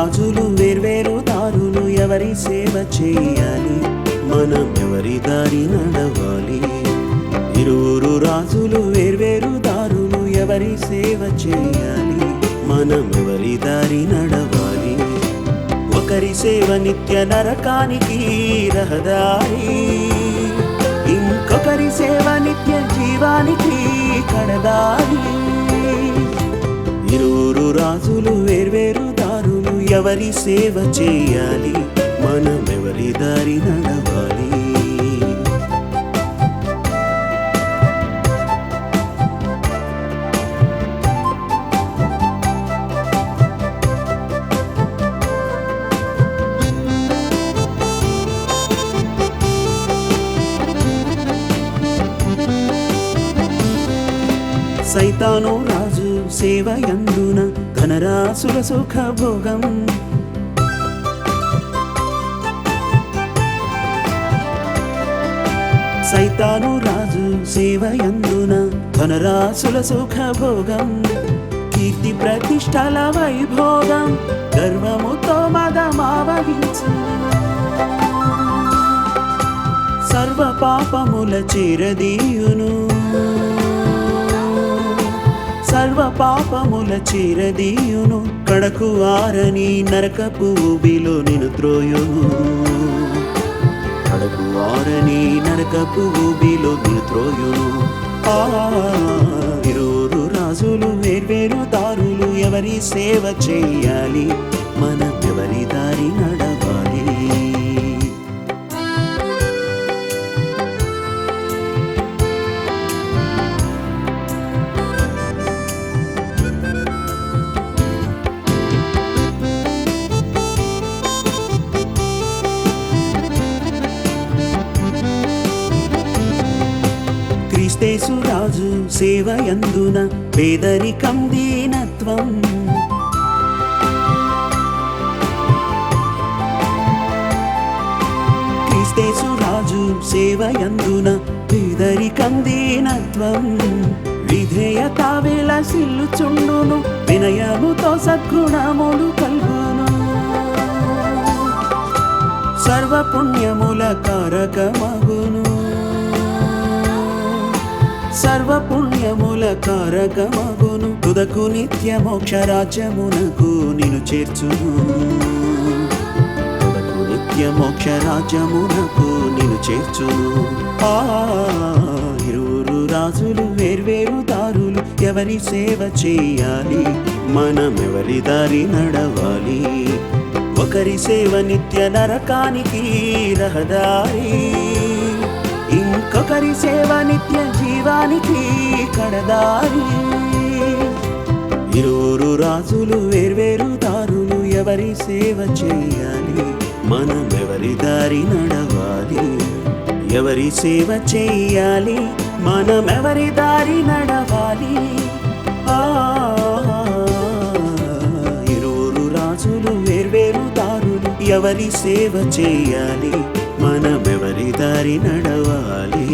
రాజులు వేర్వేరు దారులు ఎవరి సేవ చేయాలి, మనం ఎవరి దారి నడవాలి. ఇరువురు రాజులు వేర్వేరు దారులు ఎవరి సేవ చేయాలి, మనం ఎవరి దారి నడవాలి. ఒకరి సేవ నిత్య నరకానికి రహదారి, ఇంకొకరి సేవ నిత్య జీవానికి కడదారి. ఇరువురు రాజులు వేర్వేరు దారులు ఎవరి సేవ చేయాలి, మనం ఎవరి దారి నడవాలి. సైతాను రాజు సేవ యందున ధనరాసుల సుఖ భోగం, సైతాను రాజు సేవ యందున ధనరాసుల సుఖ భోగం. కీర్తి ప్రతిష్టల వైభోగం గర్వముతో మదమావహించు, సర్వ పాపముల చేరదీయును, సర్వ పాపముల చేరదీయును. కడకు ఆరని నరకపు ఊబిలో నిన్ను త్రోయును, కడకు ఆరని నరకపు ఊబిలో నిన్ను త్రోయును. ఇరువురు రాజులు వేర్వేరు దారులు ఎవరి సేవ చేయాలి, మనం ఎవరి దారి నడవాలి. క్రీస్తేసు రాజు సేవ యందున పేదరికం దీనత్వం, క్రీస్తేసు రాజు సేవ యందున పేదరికం దీనత్వం. విధేయత విలసిల్లుచుండును, వినయముతో సద్గుణములు కల్గును. సర్వపుణ్యముల కారకమగును, సర్వపుణ్యముల కారకమగును. తుదకు నిత్య మోక్ష రాజ్యమునకు నిన్ను చేర్చును, తుదకు నిత్య మోక్ష రాజ్యమునకు నిన్ను చేర్చును. ఇరువురు రాజులు వేర్వేరు దారులు ఎవరి సేవ చేయాలి, మనం ఎవరి దారి నడవాలి. ఒకరి సేవ నిత్య నరకానికి రహదారి, ఇంకొకరి సేవ నిత్య జీవానికి కడదారి. ఇరువురు రాజులు వేర్వేరు దారులు ఎవరి సేవ చేయాలి, మనం ఎవరి దారి నడవాలి. ఎవరి సేవ చేయాలి, మనం ఎవరి దారి నడవాలి. ఇరువురు రాజులు వేర్వేరు దారులు ఎవరి సేవ చేయాలి, మనం ఎవరి దారి నడవాలి.